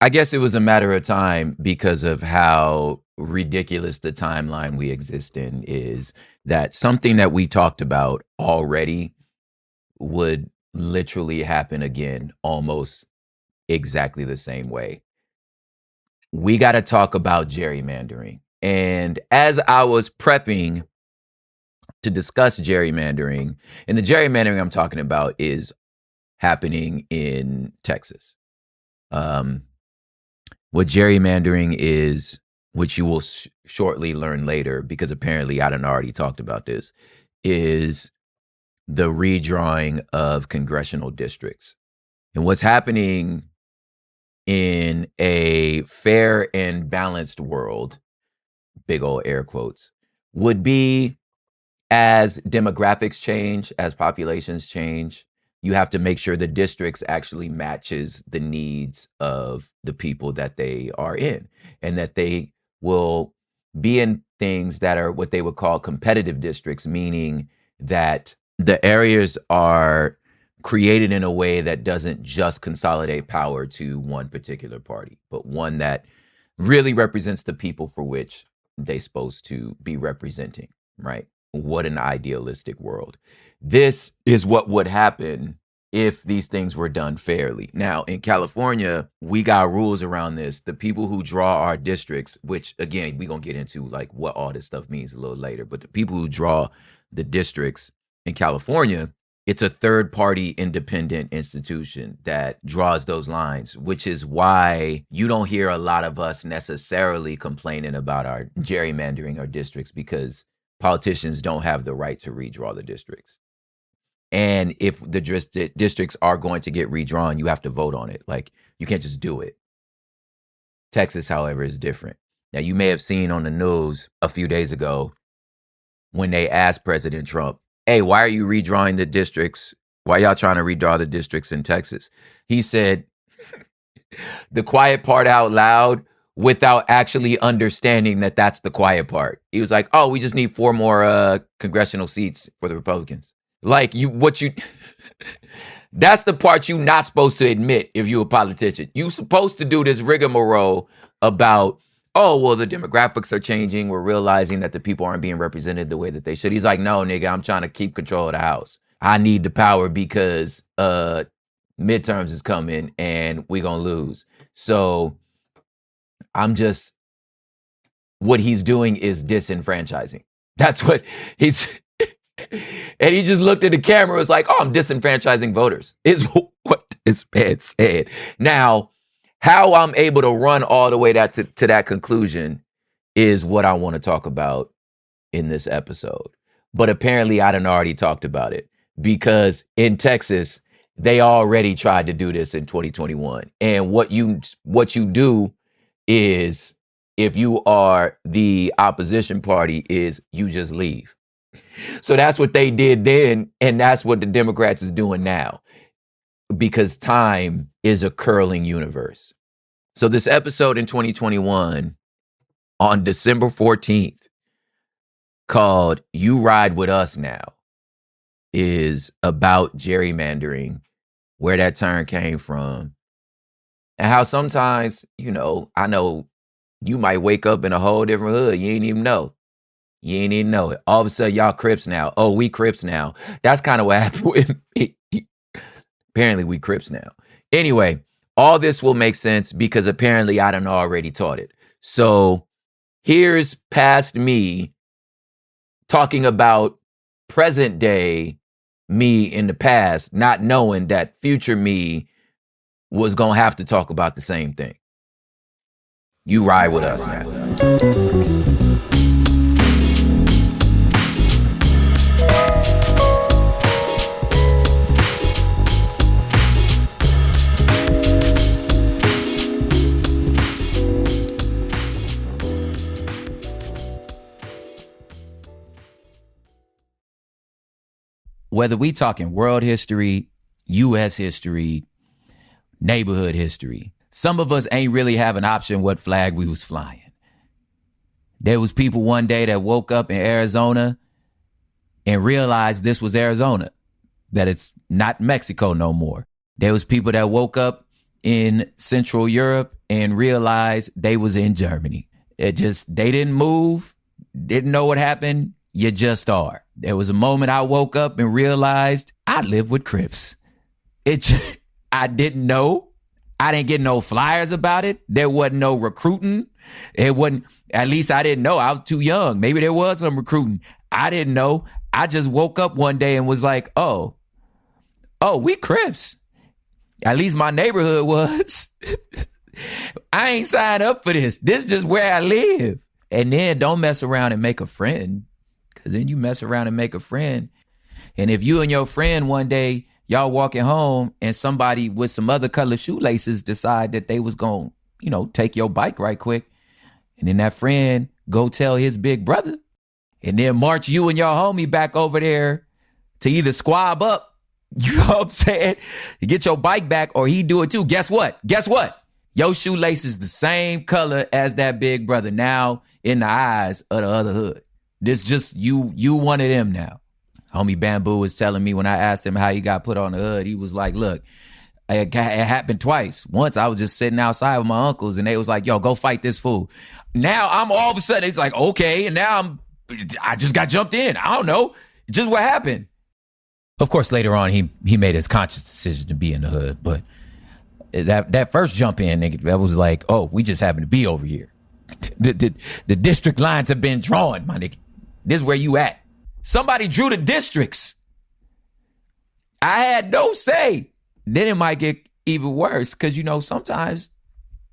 I guess it was a matter of time because of how ridiculous the timeline we exist in is, that something that we talked about already would literally happen again almost exactly the same way. We got to talk about gerrymandering. And as I was prepping to discuss gerrymandering, and the gerrymandering I'm talking about is happening in Texas. What gerrymandering is, which you will shortly learn later, because apparently I done already talked about this, is the redrawing of congressional districts. And what's happening in a fair and balanced world, big old air quotes, would be, as demographics change, as populations change, you have to make sure the districts actually matches the needs of the people that they are in, and that they will be in things that are what they would call competitive districts, meaning that the areas are created in a way that doesn't just consolidate power to one particular party, but one that really represents the people for which they're supposed to be representing, right? What an idealistic world. This is what would happen if these things were done fairly. Now, in California, we got rules around this. The people who draw our districts, which again, we're going to get into like what all this stuff means a little later, but the people who draw the districts in California, it's a third-party independent institution that draws those lines, which is why you don't hear a lot of us necessarily complaining about our gerrymandering our districts, because politicians don't have the right to redraw the districts. And if the districts are going to get redrawn, you have to vote on it. Like, you can't just do it. Texas, however, is different. Now, you may have seen on the news a few days ago when they asked President Trump, hey, why are you redrawing the districts? Why y'all trying to redraw the districts in Texas? He said the quiet part out loud without actually understanding that that's the quiet part. He was like, oh, we just need 4 more congressional seats for the Republicans. Like, that's the part you're not supposed to admit if you're a politician. You're supposed to do this rigmarole about, oh, well, the demographics are changing. We're realizing that the people aren't being represented the way that they should. He's like, no, nigga, I'm trying to keep control of the House. I need the power because midterms is coming and we're going to lose. So what he's doing is disenfranchising. That's what he's, and he just looked at the camera and was like, oh, I'm disenfranchising voters, is what this man said. Now, how I'm able to run all the way to that conclusion is what I want to talk about in this episode. But apparently I done already talked about it, because in Texas, they already tried to do this in 2021. And what you do is, if you are the opposition party, is you just leave. So that's what they did then, and that's what the Democrats is doing now, because time is a curling universe. So this episode in 2021, on December 14th, called You Ride With Us Now, is about gerrymandering, where that term came from, and how sometimes, I know you might wake up in a whole different hood. You ain't even know. You ain't even know it. All of a sudden, y'all Crips now. Oh, we Crips now. That's kind of what happened with me. Apparently, we Crips now. Anyway, all this will make sense because apparently I done already taught it. So here's past me talking about present day me in the past, not knowing that future me was going to have to talk about the same thing. You ride with us now. Whether we talking world history, U.S. history, neighborhood history, some of us ain't really have an option what flag we was flying. There was people one day that woke up in Arizona and realized this was Arizona, that it's not Mexico no more. There was people that woke up in Central Europe and realized they was in Germany. They didn't move, didn't know what happened. You just are. There was a moment I woke up and realized I live with Crips. I didn't know. I didn't get no flyers about it. There wasn't no recruiting. It wasn't, at least I didn't know. I was too young. Maybe there was some recruiting. I didn't know. I just woke up one day and was like, oh, we Crips. At least my neighborhood was. I ain't signed up for this. This is just where I live. And then don't mess around and make a friend, because then you mess around and make a friend. And if you and your friend one day, y'all walking home and somebody with some other color shoelaces decide that they was going to, take your bike right quick. And then that friend go tell his big brother and then march you and your homie back over there to either squab up, you know what I'm saying, you get your bike back, or he do it too. Guess what? Your shoelace is the same color as that big brother now in the eyes of the other hood. This just you one of them now. Homie Bamboo was telling me when I asked him how he got put on the hood, he was like, look, it happened twice. Once I was just sitting outside with my uncles and they was like, yo, go fight this fool. Now I'm all of a sudden, it's like, okay. And now I just got jumped in. I don't know. Just what happened. Of course, later on, he made his conscious decision to be in the hood. But that first jump in, nigga, that was like, oh, we just happen to be over here. The district lines have been drawn, my nigga. This is where you at. Somebody drew the districts. I had no say. Then it might get even worse because, sometimes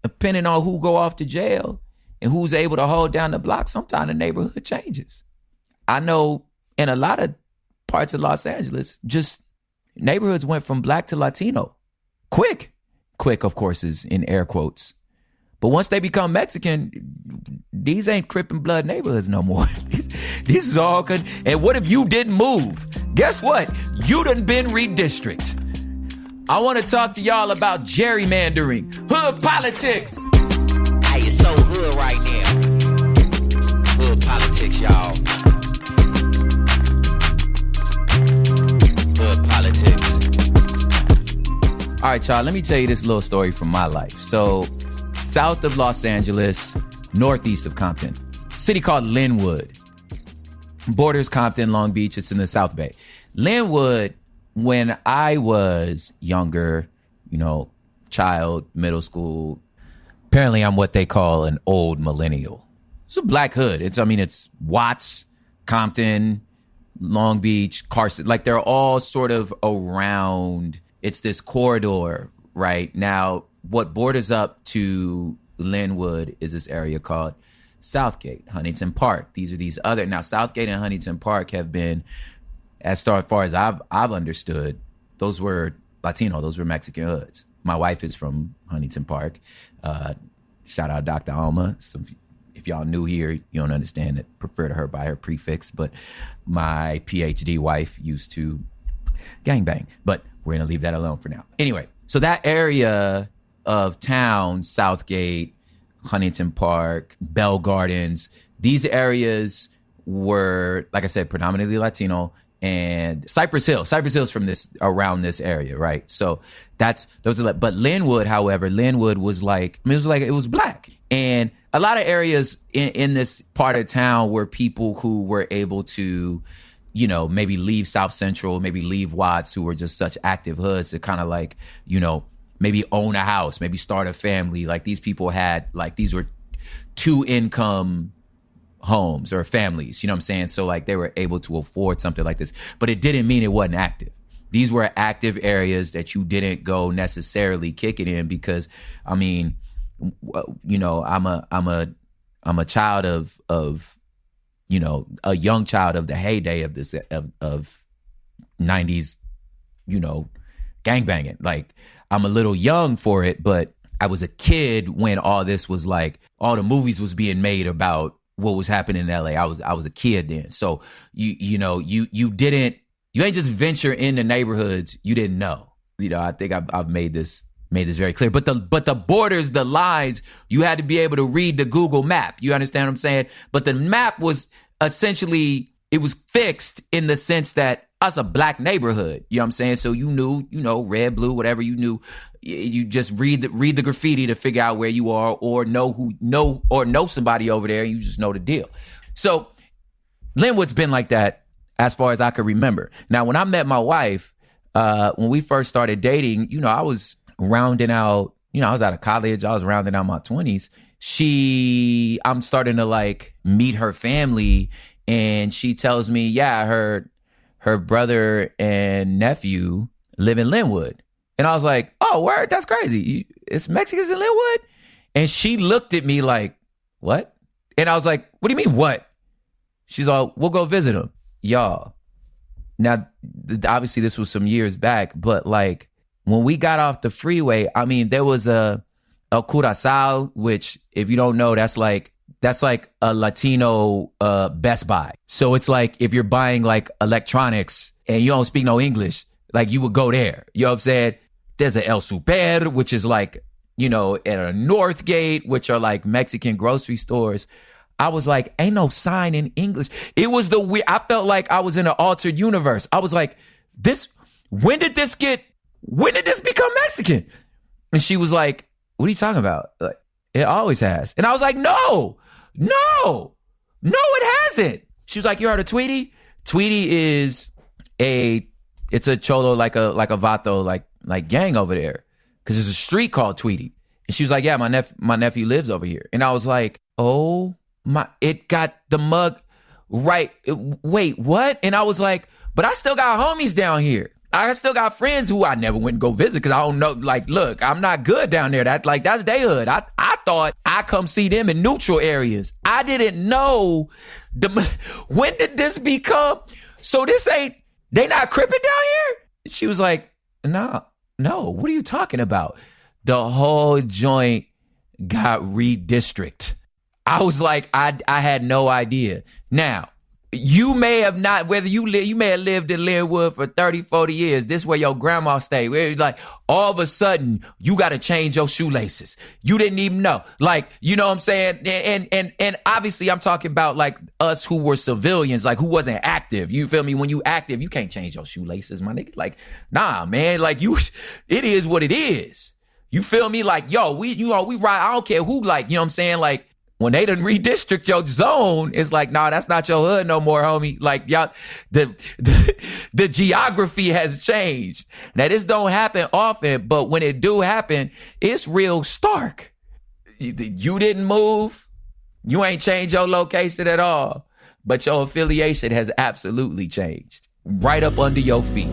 depending on who go off to jail and who's able to hold down the block, sometimes the neighborhood changes. I know in a lot of parts of Los Angeles, just neighborhoods went from black to Latino. Quick, of course, is in air quotes. But once they become Mexican, these ain't Crip and Blood neighborhoods no more. This is all good. And what if you didn't move? Guess what? You done been redistricted. I want to talk to y'all about gerrymandering, hood politics. Hey, it's so hood right now. Hood politics, y'all. Hood politics. All right, y'all, let me tell you this little story from my life. So, south of Los Angeles, northeast of Compton, city called Linwood. Borders Compton, Long Beach. It's in the South Bay. Linwood, when I was younger, child, middle school, apparently I'm what they call an old millennial. It's a black hood. It's Watts, Compton, Long Beach, Carson. Like they're all sort of around. It's this corridor, right? Now, what borders up to Linwood is this area called Southgate, Huntington Park. Now Southgate and Huntington Park have been, as far as I've understood, those were Latino, those were Mexican hoods. My wife is from Huntington Park. Shout out Dr. Alma. If y'all new here, you don't understand it. Prefer to her by her prefix, but my PhD wife used to gangbang, but we're going to leave that alone for now. Anyway, so that area of town, Southgate, Huntington Park, Bell Gardens, these areas were, like I said, predominantly Latino, and Cypress Hill's from around this area, right? So but Linwood, however, was it was black. And a lot of areas in this part of town were people who were able to, maybe leave South Central, maybe leave Watts, who were just such active hoods to kind of like, maybe own a house, maybe start a family. Like these people had, like, these were 2-income homes or families, you know what I'm saying? So like they were able to afford something like this, but it didn't mean it wasn't active. These were active areas that you didn't go necessarily kick it in because, I'm a child of a young child of the heyday of this, of 90s, gangbanging. Like, I'm a little young for it, but I was a kid when all this was like, all the movies was being made about what was happening in LA. I was a kid then. So you ain't just venture into neighborhoods you didn't know. I think I've made this very clear. But the borders, the lines, you had to be able to read the Google map. You understand what I'm saying? But the map was essentially, it was fixed in the sense that us a black neighborhood. You know what I'm saying? So you knew, red, blue, whatever, you knew You just read the graffiti to figure out where you are, or know somebody over there, and you just know the deal. So Linwood's been like that as far as I could remember. Now, when I met my wife, when we first started dating, I was rounding out, I was out of college, I was rounding out my 20s. I'm starting to like meet her family, and she tells me, yeah, her brother and nephew live in Linwood. And I was like, oh, word, that's crazy. It's Mexicans in Linwood? And she looked at me like, what? And I was like, what do you mean, what? She's all, we'll go visit them. Y'all. Now, obviously, this was some years back, but like when we got off the freeway, I mean, there was a Curaçao, which if you don't know, that's like a Latino Best Buy. So it's like if you're buying like electronics and you don't speak no English, like you would go there. You know what I'm saying? There's a El Super, which is like, and a Northgate, which are like Mexican grocery stores. I was like, ain't no sign in English. It was I felt like I was in an altered universe. I was like, when did this become Mexican? And she was like, what are you talking about? Like, it always has. And I was like, no, it hasn't. She was like, you heard of Tweety? Tweety is it's a cholo, like a vato, like gang over there. Cause there's a street called Tweety. And she was like, yeah, my nephew lives over here. And I was like, oh my, it got the mug right. Wait, what? And I was like, but I still got homies down here. I still got friends who I never went and go visit because I don't know. Like, look, I'm not good down there. That's their hood. I thought I come see them in neutral areas. I didn't know when did this become? So they not cripping down here? She was like, no, what are you talking about? The whole joint got redistricted. I was like, I had no idea. Now, you may have not, you may have lived in Linwood for 30, 40 years. This is where your grandma stayed. Where it's like, all of a sudden, you got to change your shoelaces. You didn't even know. Like, you know what I'm saying? And obviously, I'm talking about like us who were civilians, like who wasn't active. You feel me? When you active, you can't change your shoelaces, my nigga. Like, nah, man. Like it is what it is. You feel me? Like, yo, we ride. I don't care who, like, you know what I'm saying? Like, when they done redistrict your zone, it's like, nah, that's not your hood no more, homie. Like, y'all, the geography has changed. Now, this don't happen often, but when it do happen, it's real stark. You didn't move. You ain't changed your location at all, but your affiliation has absolutely changed. Right up under your feet.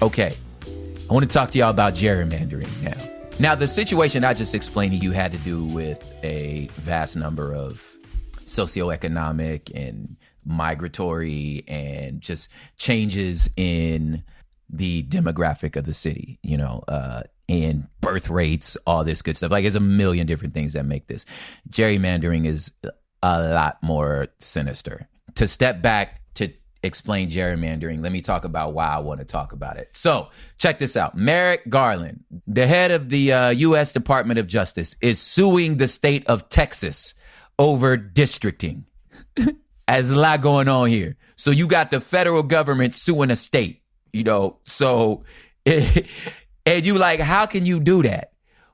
Okay, I want to talk to y'all about gerrymandering now. Now, the situation I just explained to you had to do with a vast number of socioeconomic and migratory and just changes in the demographic of the city, and birth rates, all this good stuff. Like, there's a million different things that make this. Gerrymandering is a lot more sinister. To step back to explain gerrymandering, let me talk about why I want to talk about it. So check this out. Merrick Garland, the head of the U.S. Department of Justice, is suing the state of Texas over districting. There's a lot going on here. So you got the federal government suing a state, so and you like, how can you do that?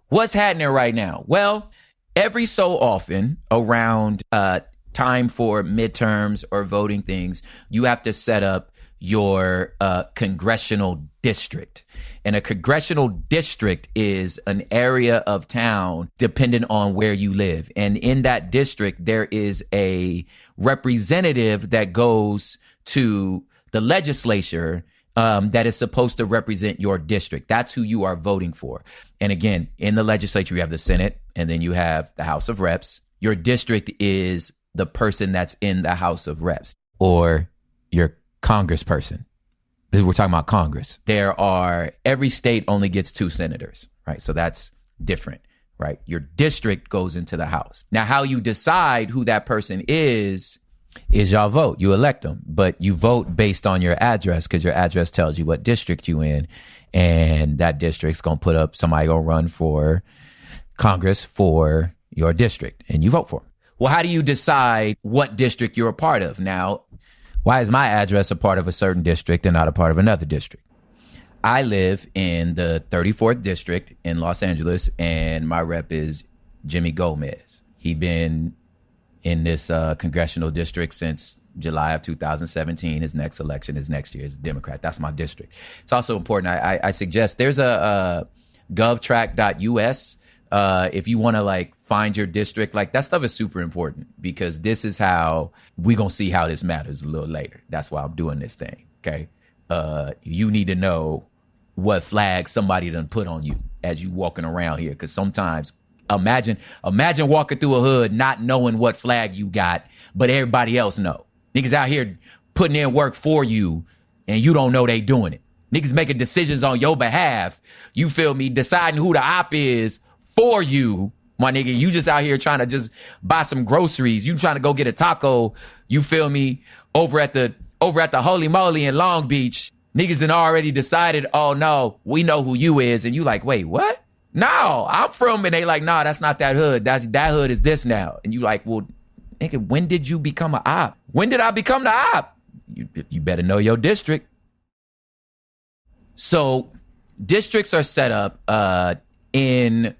What's happening right now? Well, every so often around time for midterms or voting things, you have to set up your congressional district. And a congressional district is an area of town dependent on where you live. And in that district, there is a representative that goes to the legislature that is supposed to represent your district. That's who you are voting for. And again, in the legislature, you have the Senate, and then you have the House of Reps. Your district is the person that's in the House of Reps, or your congressperson. We're talking about Congress. Every state only gets 2 senators, right? So that's different, right? Your district goes into the House. Now, how you decide who that person is y'all vote. You elect them, but you vote based on your address because your address tells you what district you in. And that district's going to put up somebody going to run for Congress for your district and you vote for them. Well, how do you decide what district you're a part of? Now, why is my address a part of a certain district and not a part of another district? I live in the 34th district in Los Angeles, and my rep is Jimmy Gomez. He's been in this congressional district since July of 2017. His next election is next year. He's a Democrat. That's my district. It's also important. I suggest there's a govtrack.us. If you want to like find your district, like that stuff is super important because this is how we going to see how this matters a little later. That's why I'm doing this thing. Okay. You need to know what flag somebody done put on you as you walking around here. Cause sometimes imagine walking through a hood, not knowing what flag you got, but everybody else know. Niggas out here putting in work for you and you don't know they doing it. Niggas making decisions on your behalf. You feel me? Deciding who the op is for you, my nigga. You just out here trying to just buy some groceries. You trying to go get a taco. You feel me? Over at the Holy Moly in Long Beach. Niggas done already decided, oh no, we know who you is. And you like, wait, what? No, I'm from, and they like, nah, that's not that hood. That hood is this now. And you like, well, nigga, when did you become an op? When did I become the op? You better know your district. So districts are set up in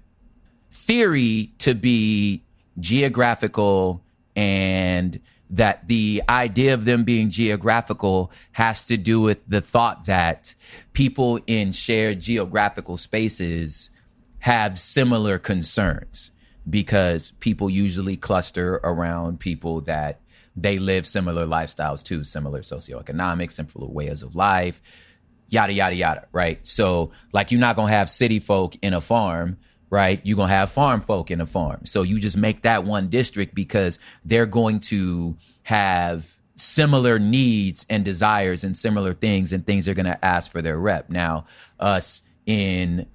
theory to be geographical, and that the idea of them being geographical has to do with the thought that people in shared geographical spaces have similar concerns because people usually cluster around people that they live similar lifestyles to, similar socioeconomic, similar ways of life, yada, yada, yada, right? So like you're not going to have city folk in a farm, right? You're going to have farm folk in a farm. So you just make that one district because they're going to have similar needs and desires and similar things, and things they're going to ask for their rep. Now, us in,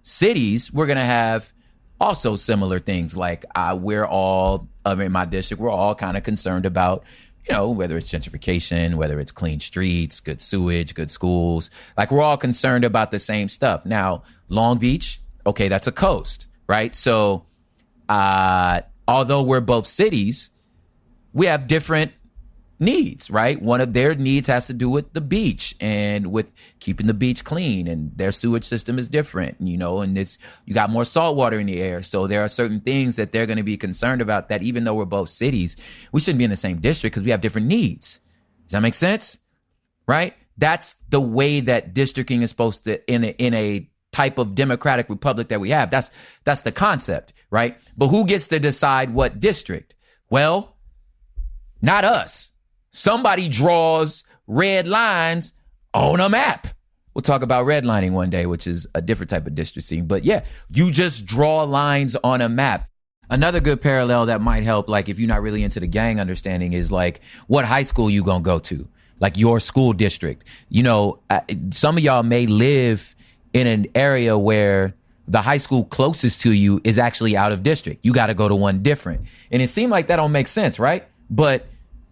cities, we're going to have also similar things. Like we're all, in my district, we're all kind of concerned about, whether it's gentrification, whether it's clean streets, good sewage, good schools. Like we're all concerned about the same stuff. Now, Long Beach, okay, that's a coast, right? So although we're both cities, we have different needs, right? One of their needs has to do with the beach and with keeping the beach clean, and their sewage system is different, and you got more salt water in the air. So there are certain things that they're going to be concerned about that even though we're both cities, we shouldn't be in the same district because we have different needs. Does that make sense? Right? That's the way that districting is supposed to, in a type of democratic republic that we have. That's the concept, right? But who gets to decide what district? Well, not us. Somebody draws red lines on a map. We'll talk about redlining one day, which is a different type of districting. But yeah, you just draw lines on a map. Another good parallel that might help, like if you're not really into the gang understanding, is like what high school you gonna go to, like your school district. Some of y'all may live in an area where the high school closest to you is actually out of district. You got to go to one different. And it seemed like that don't make sense, right? But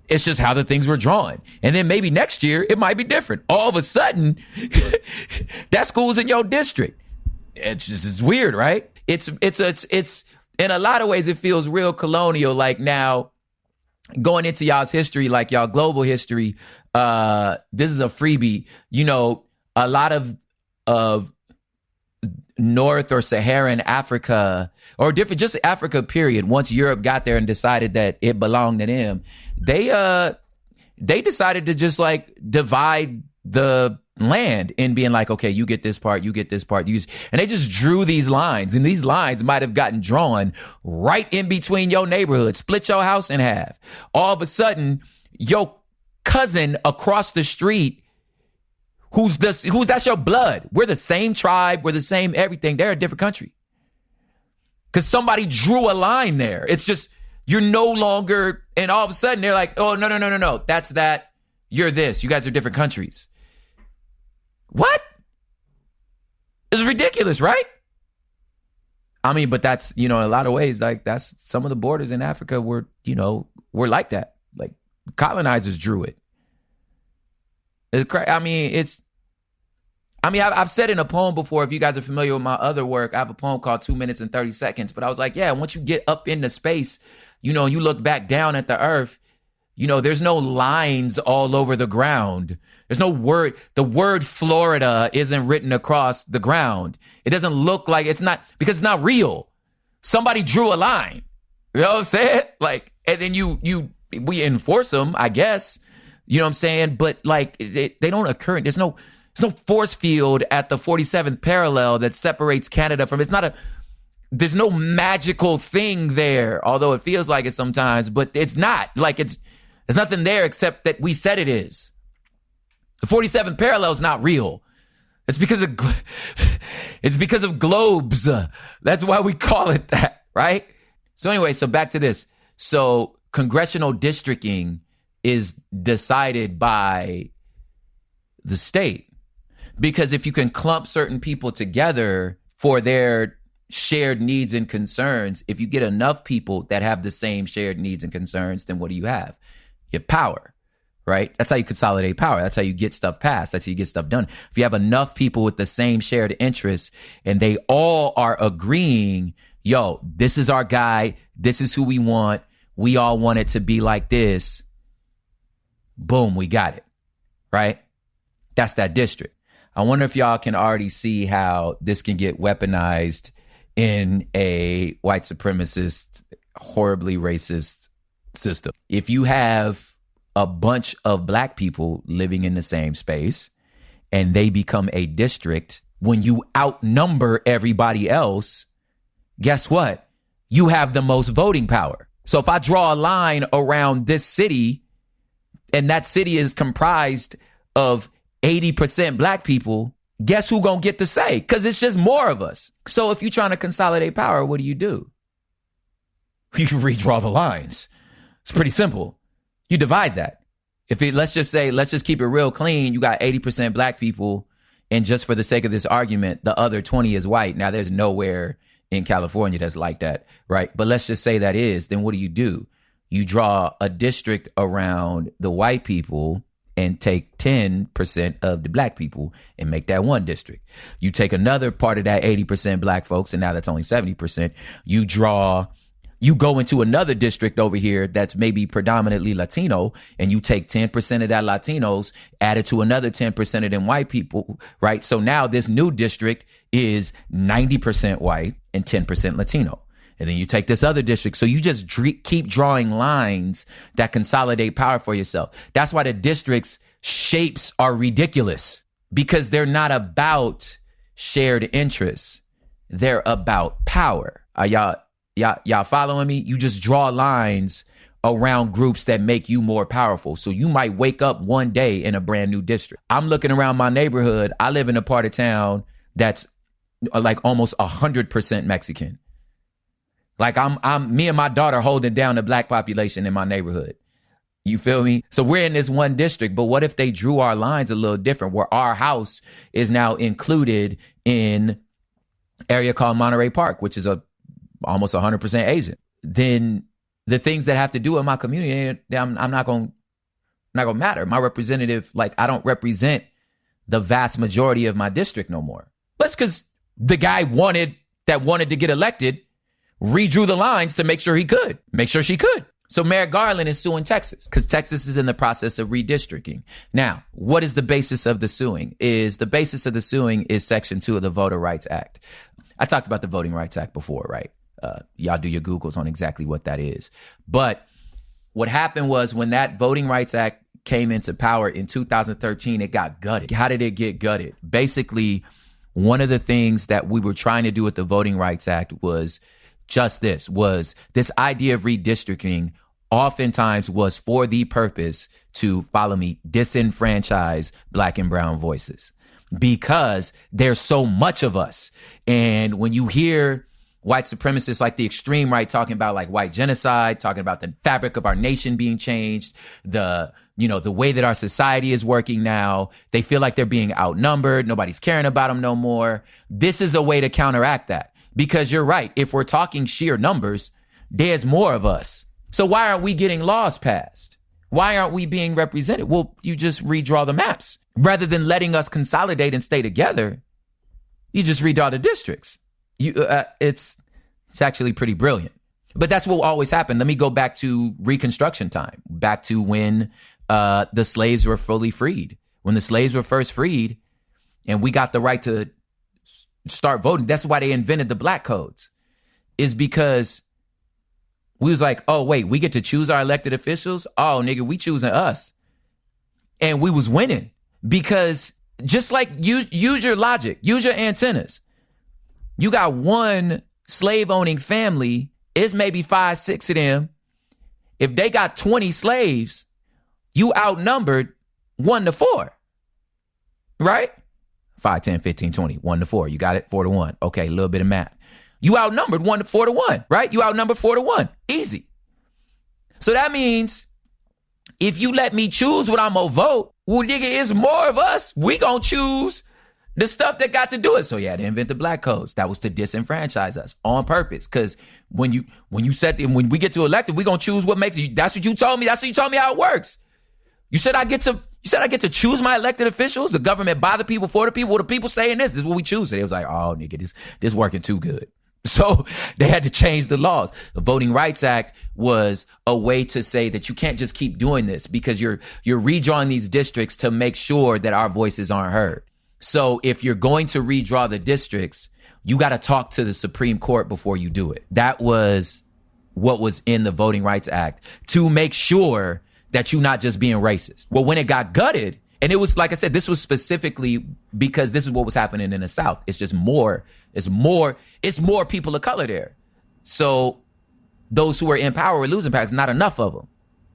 it's just how the things were drawn. And then maybe next year it might be different. All of a sudden, that school's in your district. It's weird, right? It's in a lot of ways it feels real colonial. Like now, going into y'all's history, like y'all global history, this is a freebie. A lot of North or Saharan Africa, or different, just Africa period, once Europe got there and decided that it belonged to them, they decided to just like divide the land and being like, okay, you get this part, you get this part. And they just drew these lines, and these lines might have gotten drawn right in between your neighborhood, split your house in half. All of a sudden, your cousin across the street, that's your blood. We're the same tribe. We're the same everything. They're a different country. Because somebody drew a line there. It's just, you're no longer, and all of a sudden they're like, oh, no. That's that. You're this. You guys are different countries. What? This is ridiculous, right? I mean, but that's, in a lot of ways, like that's some of the borders in Africa were like that. Like colonizers drew it. I've said in a poem before, if you guys are familiar with my other work, I have a poem called 2 minutes and 30 seconds. But I was like, yeah, once you get up into space, you look back down at the earth, there's no lines all over the ground. There's no word. The word Florida isn't written across the ground. It doesn't look like because it's not real. Somebody drew a line. You know what I'm saying? Like, and then we enforce them, I guess. You know what I'm saying? But like, they don't occur. There's no force field at the 47th parallel that separates Canada from, there's no magical thing there, although it feels like it sometimes, but it's not. Like there's nothing there except that we said it is. The 47th parallel is not real. It's because of globes. That's why we call it that, right? So anyway, so back to this. So congressional districting is decided by the state. Because if you can clump certain people together for their shared needs and concerns, if you get enough people that have the same shared needs and concerns, then what do you have? You have power, right? That's how you consolidate power. That's how you get stuff passed. That's how you get stuff done. If you have enough people with the same shared interests and they all are agreeing, yo, this is our guy. This is who we want. We all want it to be like this. Boom, we got it, right? That's that district. I wonder if y'all can already see how this can get weaponized in a white supremacist, horribly racist system. If you have a bunch of black people living in the same space and they become a district, when you outnumber everybody else, guess what? You have the most voting power. So if I draw a line around this city and that city is comprised of 80% black people, guess who gonna get to say? Because it's just more of us. So if you're trying to consolidate power, what do? You redraw the lines. It's pretty simple. You divide that. Let's just keep it real clean. You got 80% black people, and just for the sake of this argument, the other 20 is white. Now there's nowhere in California that's like that, right? But let's just say that is, then what do? You draw a district around the white people and take 10% of the black people and make that one district. You take another part of that 80% black folks, and now that's only 70%. You go into another district over here that's maybe predominantly Latino, and you take 10% of that Latinos, add it to another 10% of them white people, right? So now this new district is 90% white and 10% Latino. And then you take this other district. So you just keep drawing lines that consolidate power for yourself. That's why the districts' shapes are ridiculous, because they're not about shared interests. They're about power. Are y'all following me? You just draw lines around groups that make you more powerful. So you might wake up one day in a brand new district. I'm looking around my neighborhood. I live in a part of town that's like almost 100% Mexican. Like me and my daughter holding down the black population in my neighborhood. You feel me? So we're in this one district, but what if they drew our lines a little different, where our house is now included in area called Monterey Park, which is almost 100% Asian? Then the things that have to do with my community, I'm not going to matter. My representative, like, I don't represent the vast majority of my district no more. That's because the guy wanted to get elected redrew the lines to make sure she could. So Merrick Garland is suing Texas because Texas is in the process of redistricting. Now, what is the basis of the suing? The basis of the suing is Section 2 of the Voter Rights Act. I talked about the Voting Rights Act before, right? Y'all do your Googles on exactly what that is. But what happened was, when that Voting Rights Act came into power in 2013, it got gutted. How did it get gutted? Basically, one of the things that we were trying to do with the Voting Rights Act was this idea of redistricting oftentimes was for the purpose to, follow me, disenfranchise black and brown voices, because there's so much of us. And when you hear white supremacists like the extreme right talking about like white genocide, talking about the fabric of our nation being changed, the the way that our society is working now. They feel like they're being outnumbered. Nobody's caring about them no more. This is a way to counteract that, because you're right. If we're talking sheer numbers, there's more of us. So why aren't we getting laws passed? Why aren't we being represented? Well, you just redraw the maps. Rather than letting us consolidate and stay together, you just redraw the districts. It's actually pretty brilliant. But that's what will always happen. Let me go back to Reconstruction time, back to when the slaves were fully freed. When the slaves were first freed and we got the right to start voting, that's why they invented the black codes, is because we was like, oh, wait, we get to choose our elected officials? Oh, nigga, we choosing us. And we was winning because just like use your logic, use your antennas. You got one slave owning family, it's maybe 5, 6 of them. If they got 20 slaves, you outnumbered 1-4, right? 5, 10, 15, 20, 1-4. You got it? 4-1. Okay, a little bit of math. You outnumbered 4-1, right? You outnumbered 4-1. Easy. So that means if you let me choose what I'm gonna vote, well, nigga, it's more of us. We gonna choose the stuff that got to do it. So yeah, they invent the black codes. That was to disenfranchise us on purpose. Because when we get to elected, we gonna choose what makes you. That's what you told me. That's what you told me how it works. You said I get to choose my elected officials. The government by the people, for the people. Well, the people saying this is what we choose. So it was like, oh nigga, this working too good. So they had to change the laws. The Voting Rights Act was a way to say that you can't just keep doing this because you're redrawing these districts to make sure that our voices aren't heard. So if you're going to redraw the districts, you got to talk to the Supreme Court before you do it. That was what was in the Voting Rights Act, to make sure that you're not just being racist. Well, when it got gutted, and it was, like I said, this was specifically because this is what was happening in the South. It's just more people of color there. So those who were in power were losing power. It's not enough of them.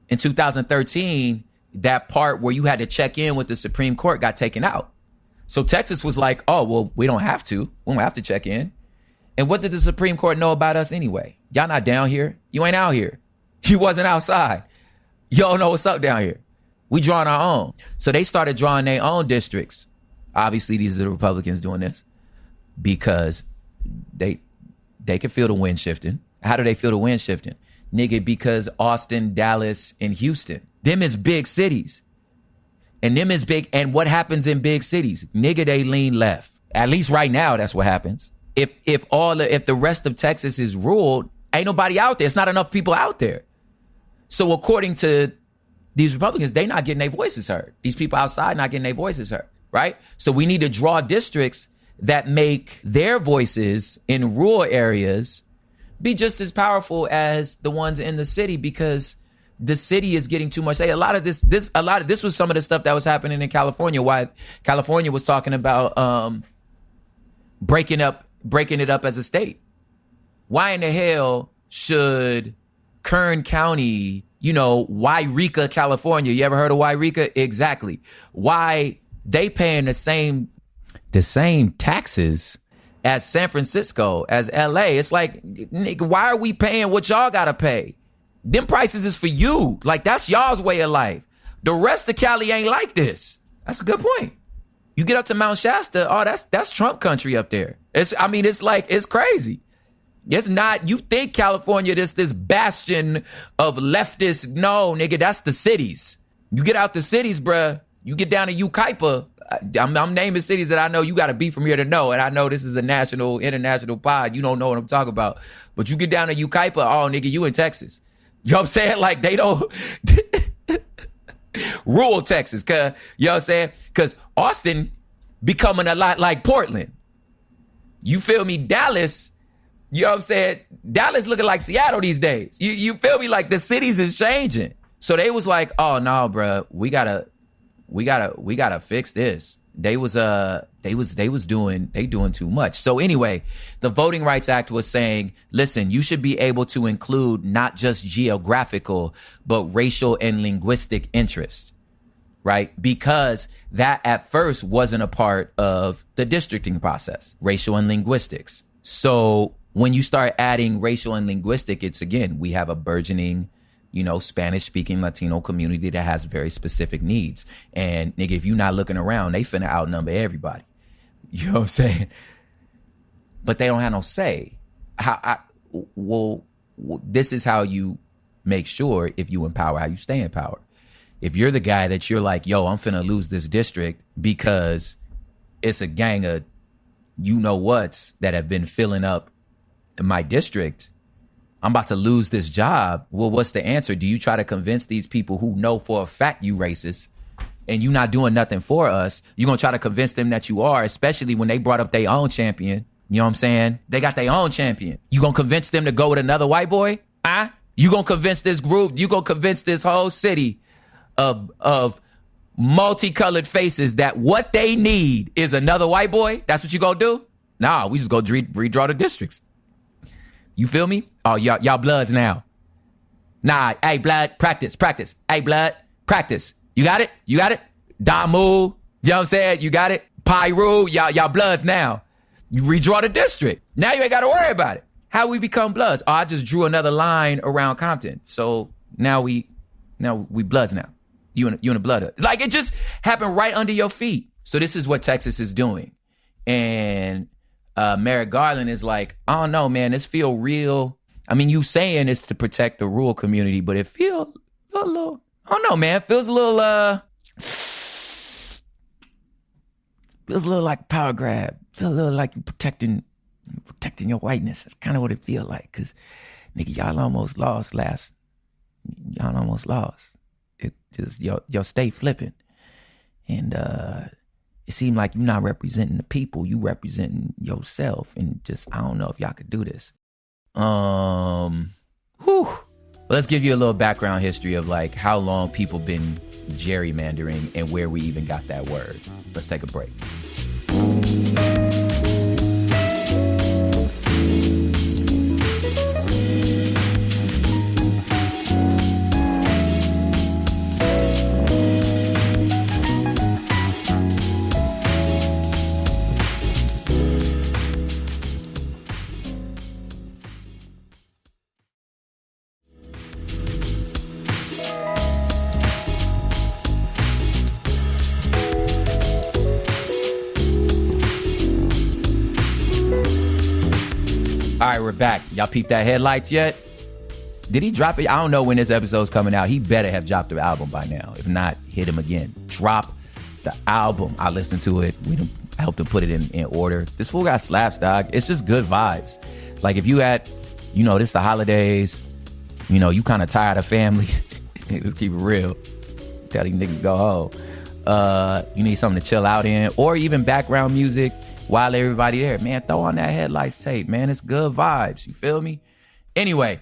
In 2013, that part where you had to check in with the Supreme Court got taken out. So Texas was like, oh, well, we don't have to. We don't have to check in. And what did the Supreme Court know about us anyway? Y'all not down here. You ain't out here. You wasn't outside. Y'all know what's up down here. We drawing our own. So they started drawing their own districts. Obviously, these are the Republicans doing this because they can feel the wind shifting. How do they feel the wind shifting? Nigga, because Austin, Dallas, and Houston, them is big cities. And them is big. And what happens in big cities? Nigga, they lean left. At least right now, that's what happens. If the rest of Texas is ruled, ain't nobody out there. It's not enough people out there. So according to these Republicans, they not getting their voices heard. These people outside not getting their voices heard, right? So we need to draw districts that make their voices in rural areas be just as powerful as the ones in the city, because the city is getting too much. Hey, a lot of this was some of the stuff that was happening in California. Why California was talking about breaking it up as a state. Why in the hell should Kern County, Wairika, California? You ever heard of Wairika? Exactly. Why they paying the same taxes as San Francisco, as LA? It's like, nigga, why are we paying what y'all gotta pay? Them prices is for you. Like, that's y'all's way of life. The rest of Cali ain't like this. That's a good point. You get up to Mount Shasta, oh, that's Trump country up there. It's crazy. It's not, you think California, this bastion of leftists. No, nigga, that's the cities. You get out the cities, bruh. You get down to Yucaipa. I'm naming cities that I know you got to be from here to know. And I know this is a international pod. You don't know what I'm talking about. But you get down to Yucaipa, oh, nigga, you in Texas. You know what I'm saying? Like, they don't... rural Texas, cause, you know what I'm saying? Because Austin becoming a lot like Portland. You feel me? Dallas, you know what I'm saying? Dallas looking like Seattle these days. You feel me? Like, the cities is changing. So they was like, oh no, bro, we gotta fix this. They doing too much. So anyway, the Voting Rights Act was saying, listen, you should be able to include not just geographical, but racial and linguistic interests, right? Because that at first wasn't a part of the districting process, racial and linguistics. So when you start adding racial and linguistic, it's, again, we have a burgeoning Spanish speaking Latino community that has very specific needs. And nigga, if you not looking around, they finna outnumber everybody. You know what I'm saying? But they don't have no say. This is how you make sure, if you empower, how you stay in power. If you're the guy that you're like, yo, I'm finna lose this district because it's a gang of you-know-whats that have been filling up my district, I'm about to lose this job. Well, what's the answer? Do you try to convince these people who know for a fact you racist and you not doing nothing for us? You gonna try to convince them that you are, especially when they brought up their own champion. You know what I'm saying? They got their own champion. You gonna convince them to go with another white boy? You gonna convince this group, you gonna convince this whole city of multicolored faces that what they need is another white boy? That's what you gonna do? Nah, we just go redraw the districts. You feel me? Oh, y'all bloods now. Nah, hey, blood, practice. Hey, blood, practice. You got it? Damu, you know what I'm saying? You got it? Pyru, y'all bloods now. You redraw the district. Now you ain't got to worry about it. How we become bloods? Oh, I just drew another line around Compton. So now we bloods now. You in a blood. Like, it just happened right under your feet. So this is what Texas is doing. And Merrick Garland is like, I don't know, man, this feel real. I mean, you saying it's to protect the rural community, but it feel a little, I don't know, man. Feels a little like power grab. Feel a little like you protecting your whiteness. That's kind of what it feel like. Cause nigga, y'all almost lost. It just, y'all stay flipping. And it seemed like you're not representing the people, you representing yourself. And just, I don't know if y'all could do this. Let's give you a little background history of like how long people been gerrymandering and where we even got that word. Let's take a break. All right, we're back. Y'all peeped that Headlights yet? Did he drop it? I don't know when this episode's coming out. He better have dropped the album by now. If not, hit him again. Drop the album. I listened to it. We helped him put it in order. This fool got slaps, dog. It's just good vibes. Like if you had, this the holidays, you kind of tired of family. Let's keep it real. Tell these niggas to go home. You need something to chill out in, or even background music while everybody there. Man, throw on that Headlights tape, man. It's good vibes. You feel me? Anyway,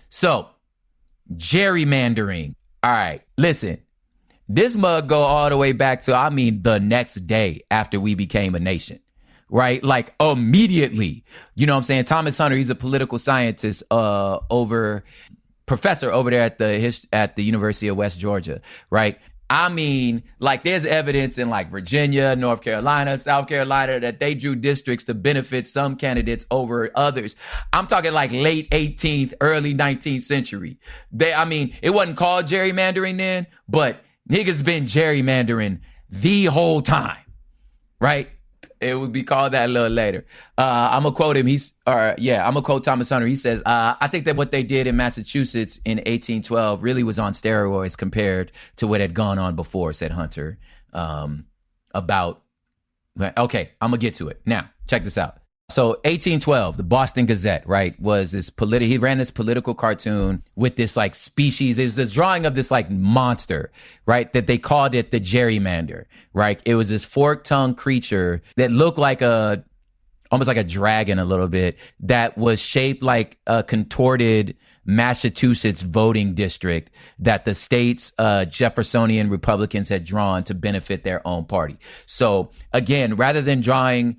so gerrymandering. All right, listen. This mug go all the way back to, the next day after we became a nation, right? Like immediately. You know what I'm saying? Thomas Hunter, he's a political scientist, professor over there at the University of West Georgia, right? There's evidence in like Virginia, North Carolina, South Carolina that they drew districts to benefit some candidates over others. I'm talking like late 18th, early 19th century. It wasn't called gerrymandering then, but niggas been gerrymandering the whole time, right? It would be called that a little later. I'm gonna quote him. I'm gonna quote Thomas Hunter. He says, I think that what they did in Massachusetts in 1812 really was on steroids compared to what had gone on before, said Hunter. Okay, I'm gonna get to it. Now, check this out. So 1812, the Boston Gazette, right, was this he ran this political cartoon with this like species, is this drawing of this like monster, right, that they called it the gerrymander, right? It was this fork-tongued creature that looked like almost like a dragon a little bit, that was shaped like a contorted Massachusetts voting district that the state's Jeffersonian Republicans had drawn to benefit their own party. So again, rather than drawing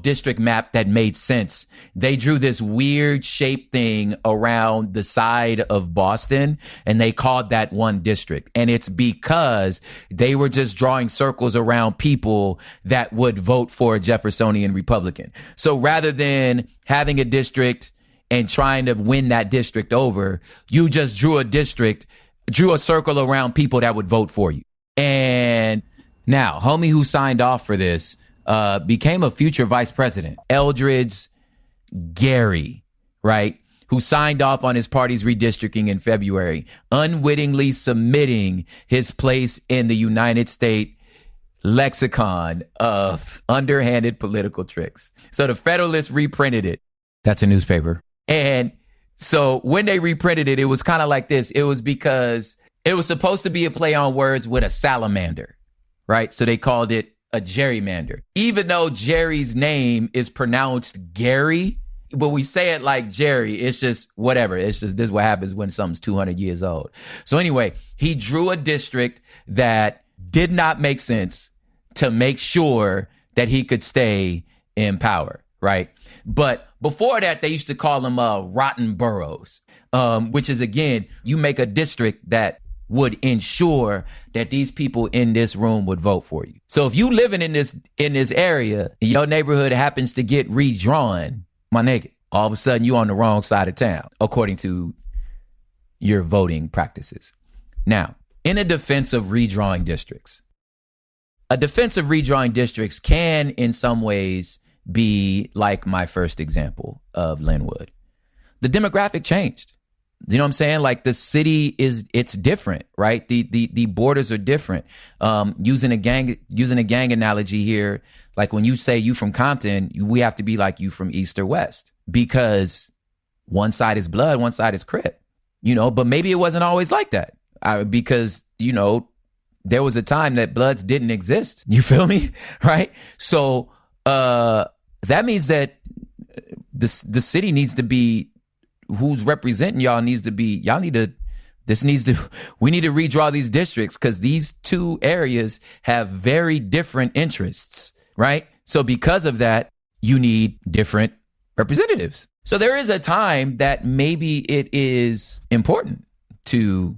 district map that made sense, they drew this weird shaped thing around the side of Boston and they called that one district. And it's because they were just drawing circles around people that would vote for a Jeffersonian Republican. So rather than having a district and trying to win that district over, you just drew a circle around people that would vote for you. And now, homie who signed off for this became a future vice president, Eldridge Gary, right? Who signed off on his party's redistricting in February, unwittingly submitting his place in the United States lexicon of underhanded political tricks. So the Federalist reprinted it. That's a newspaper. And so when they reprinted it, it was kind of like this. It was because it was supposed to be a play on words with a salamander, right? So they called it a gerrymander. Even though Jerry's name is pronounced Gary, but we say it like Jerry, it's just whatever. It's just, this is what happens when something's 200 years old. So anyway, he drew a district that did not make sense to make sure that he could stay in power, right? But before that, they used to call them rotten boroughs, which is, again, you make a district that would ensure that these people in this room would vote for you. So if you living in this area, your neighborhood happens to get redrawn, my nigga, all of a sudden you on the wrong side of town, according to your voting practices. Now, in a defense of redrawing districts, can in some ways be like my first example of Linwood. The demographic changed. You know what I'm saying? Like the city it's different, right? The borders are different. Using a gang analogy here, like when you say you from Compton, we have to be like you from East or West, because one side is blood, one side is Crip, but maybe it wasn't always like that. Because, there was a time that Bloods didn't exist. You feel me? Right? So, that means that the city needs to be, who's representing y'all we need to redraw these districts, because these two areas have very different interests, right? So because of that, you need different representatives. So there is a time that maybe it is important to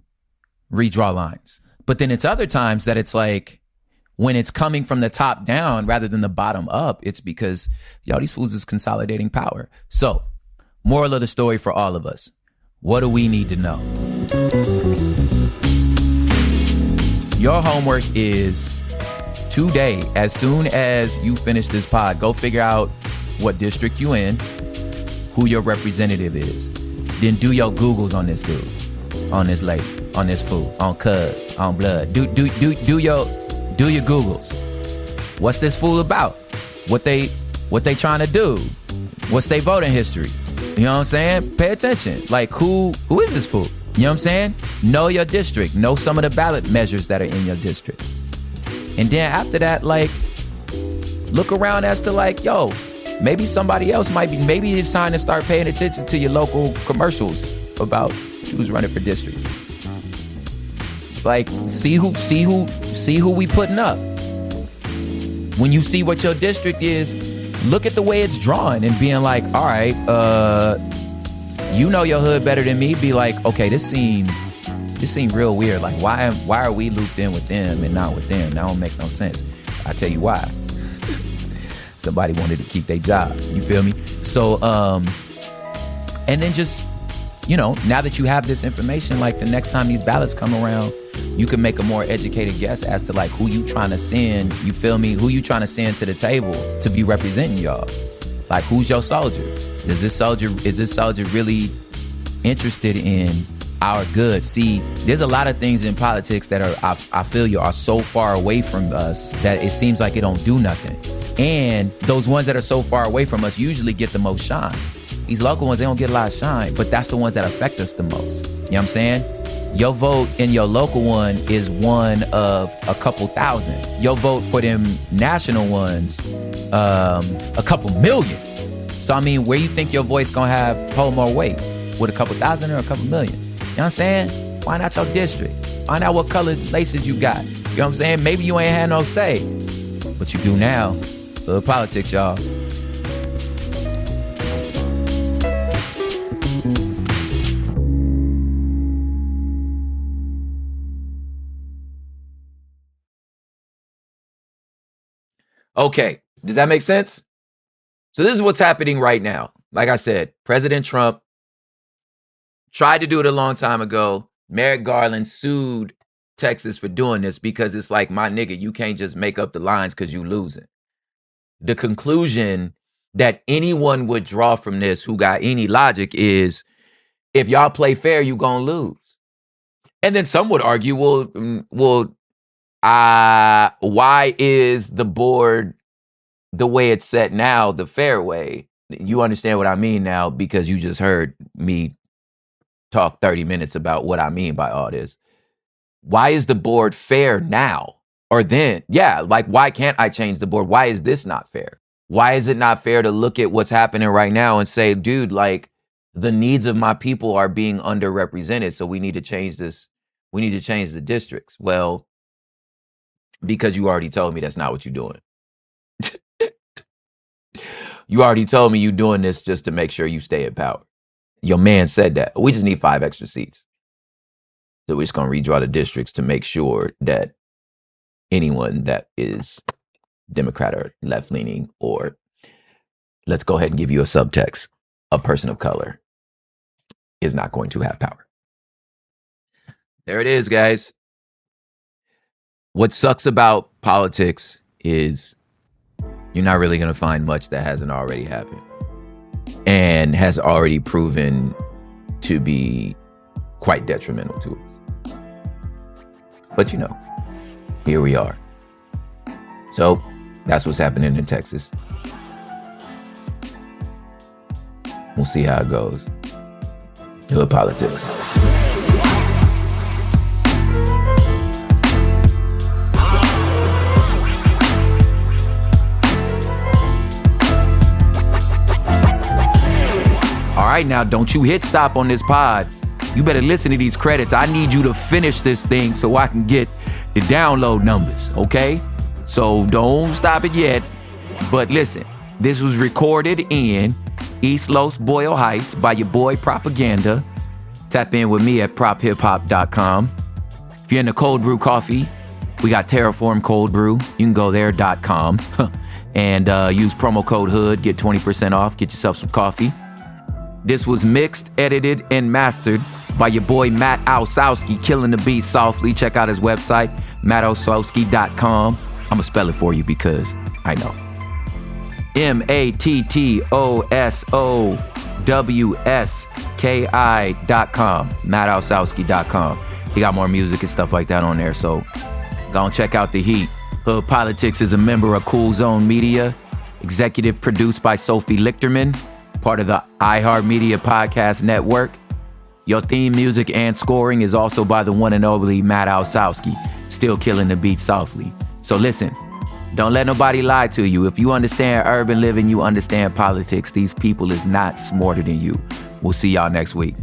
redraw lines. But then it's other times that it's like, when it's coming from the top down rather than the bottom up, it's because, these fools is consolidating power. So, moral of the story for all of us, what do we need to know? Your homework is today, as soon as you finish this pod, go figure out what district you in, who your representative is. Then do your Googles on this dude, on this lady, on this fool, on cuz, on blood. Do your Googles. What's this fool about? What they trying to do? What's their voting history? You know what I'm saying? Pay attention. Like, who is this fool? You know what I'm saying? Know your district. Know some of the ballot measures that are in your district. And then after that, like, look around as to like, maybe somebody else maybe it's time to start paying attention to your local commercials about who's running for district. Like, see who we putting up. When you see what your district is, look at the way it's drawn and being like, all right, your hood better than me. Be like, okay, this seemed real weird. Like, why are we looped in with them and not with them? That don't make no sense. I tell you why. Somebody wanted to keep their job. You feel me? So, and then just, now that you have this information, like the next time these ballots come around, you can make a more educated guess as to like who you trying to send, you feel me? Who you trying to send to the table to be representing y'all? Like, who's your soldier? Is this soldier really interested in our good? See, there's a lot of things in politics that I feel you are so far away from us that it seems like it don't do nothing. And those ones that are so far away from us usually get the most shine. These local ones, they don't get a lot of shine, but that's the ones that affect us the most. You know what I'm saying? Your vote in your local one is one of a couple thousand. Your vote for them national ones, a couple million. So, I mean, where you think your voice gonna hold more weight? With a couple thousand or a couple million? You know what I'm saying? Find out your district. Find out what color laces you got. You know what I'm saying? Maybe you ain't had no say, but you do now. Politics, y'all. Okay, does that make sense? So this is what's happening right now. like I said, President Trump tried to do it a long time ago. Merrick Garland sued Texas for doing this because it's like, my nigga, you can't just make up the lines because you losing. The conclusion that anyone would draw from this who got any logic is, if y'all play fair, you gonna lose. And then some would argue, why is the board the way it's set now the fair way? You understand what I mean now because you just heard me talk 30 minutes about what I mean by all this. Why is the board fair now? Or then, yeah, like, why can't I change the board? Why is this not fair? Why is it not fair to look at what's happening right now and say, dude, like, the needs of my people are being underrepresented, so we need to change this. We need to change the districts. Well, because you already told me that's not what you're doing. You already told me you're doing this just to make sure you stay in power. Your man said that. We just need 5 extra seats. So we're just going to redraw the districts to make sure that anyone that is Democrat or left-leaning, or let's go ahead and give you a subtext, a person of color, is not going to have power. There it is, guys. What sucks about politics is you're not really going to find much that hasn't already happened and has already proven to be quite detrimental to us. But, you know, here we are. So that's what's happening in Texas. We'll see how it goes. Hood politics. All right, now don't you hit stop on this pod. You better listen to these credits. I need you to finish this thing so I can get the download numbers, okay? So don't stop it yet. But listen, this was recorded in East Los Boyle Heights by your boy Propaganda. Tap in with me at prophiphop.com. If you're into cold brew coffee, we got Terraform Cold Brew. You can go there.com and use promo code HOOD, get 20% off, get yourself some coffee. This was mixed, edited, and mastered by your boy Matt Osowski, killing the beat softly. Check out his website, mattosowski.com. I'm going to spell it for you because I know. mattosowski.com. mattosowski.com. He got more music and stuff like that on there, so go and check out the heat. Hood Politics is a member of Cool Zone Media, executive produced by Sophie Lichterman, part of the iHeartMedia Podcast Network. Your theme music and scoring is also by the one and only Matt Osowski, still killing the beat softly. So listen, don't let nobody lie to you. If you understand urban living, you understand politics. These people is not smarter than you. We'll see y'all next week.